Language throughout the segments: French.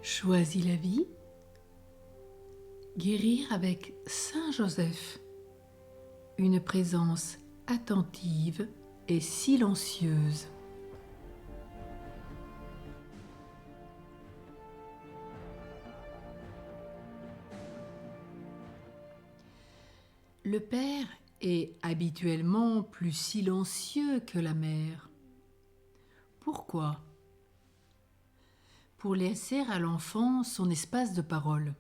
Choisis la vie. Guérir avec Saint Joseph. Une présence attentive et silencieuse. Le père est habituellement plus silencieux que la mère. Pourquoi ? Pour laisser à l'enfant son espace de parole.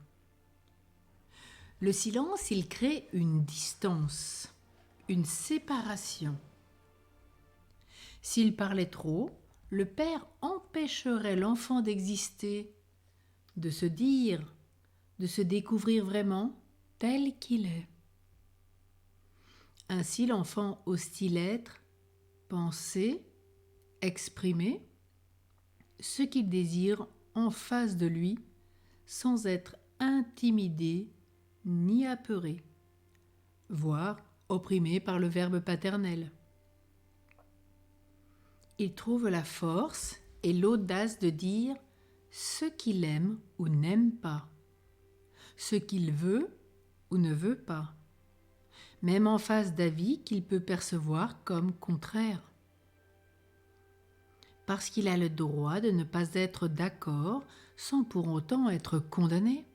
Le silence, il crée une distance, une séparation. S'il parlait trop, le père empêcherait l'enfant d'exister, de se dire, de se découvrir vraiment tel qu'il est. Ainsi, l'enfant ose-t-il être, penser, exprimer ce qu'il désire en face de lui, sans être intimidé ni apeuré, voire opprimé par le verbe paternel. Il trouve la force et l'audace de dire ce qu'il aime ou n'aime pas, ce qu'il veut ou ne veut pas, même en face d'avis qu'il peut percevoir comme contraires. Parce qu'il a le droit de ne pas être d'accord sans pour autant être condamné.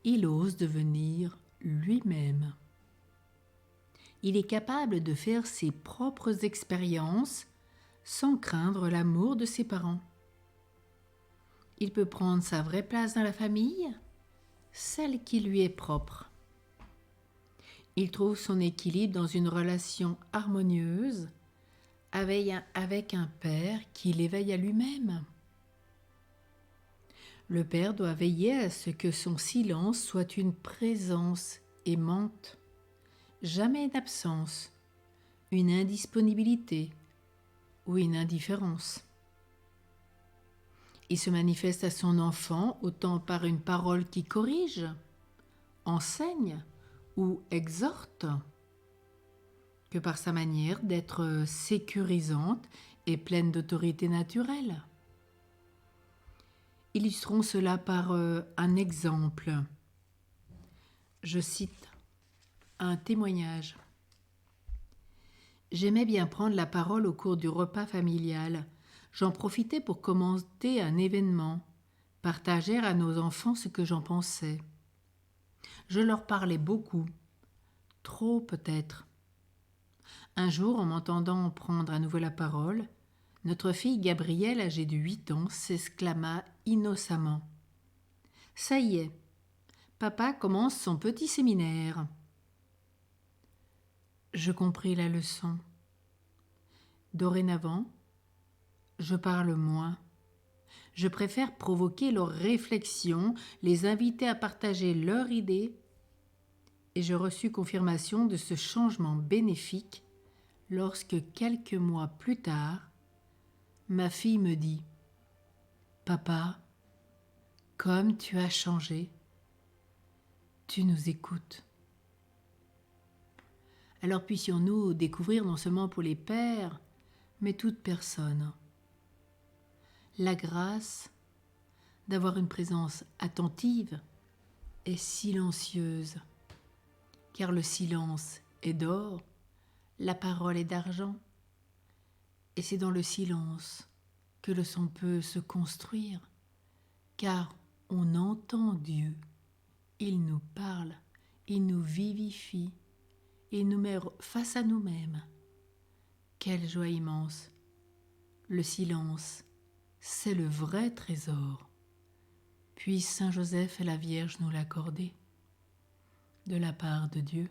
Il ose devenir lui-même. Il est capable de faire ses propres expériences sans craindre l'amour de ses parents. Il peut prendre sa vraie place dans la famille, celle qui lui est propre. Il trouve son équilibre dans une relation harmonieuse avec un père qui l'éveille à lui-même. Le père doit veiller à ce que son silence soit une présence aimante, jamais une absence, une indisponibilité ou une indifférence. Il se manifeste à son enfant autant par une parole qui corrige, enseigne ou exhorte, que par sa manière d'être sécurisante et pleine d'autorité naturelle. Illustrons cela par un exemple. Je cite un témoignage. J'aimais bien prendre la parole au cours du repas familial. J'en profitais pour commenter un événement, partager à nos enfants ce que j'en pensais. Je leur parlais beaucoup, trop peut-être. Un jour, en m'entendant prendre à nouveau la parole, notre fille Gabrielle, âgée de 8 ans, s'exclama innocemment. « Ça y est, papa commence son petit séminaire. » Je compris la leçon. Dorénavant, je parle moins. Je préfère provoquer leurs réflexions, les inviter à partager leurs idées, et je reçus confirmation de ce changement bénéfique lorsque quelques mois plus tard, ma fille me dit « Papa, comme tu as changé, tu nous écoutes. » Alors puissions-nous découvrir non seulement pour les pères, mais toute personne, la grâce d'avoir une présence attentive et silencieuse, car le silence est d'or, la parole est d'argent, et c'est dans le silence que le son peut se construire, car on entend Dieu, il nous parle, il nous vivifie, il nous met face à nous-mêmes. Quelle joie immense! Le silence, c'est le vrai trésor. Puisse Saint Joseph et la Vierge nous l'accorder, de la part de Dieu.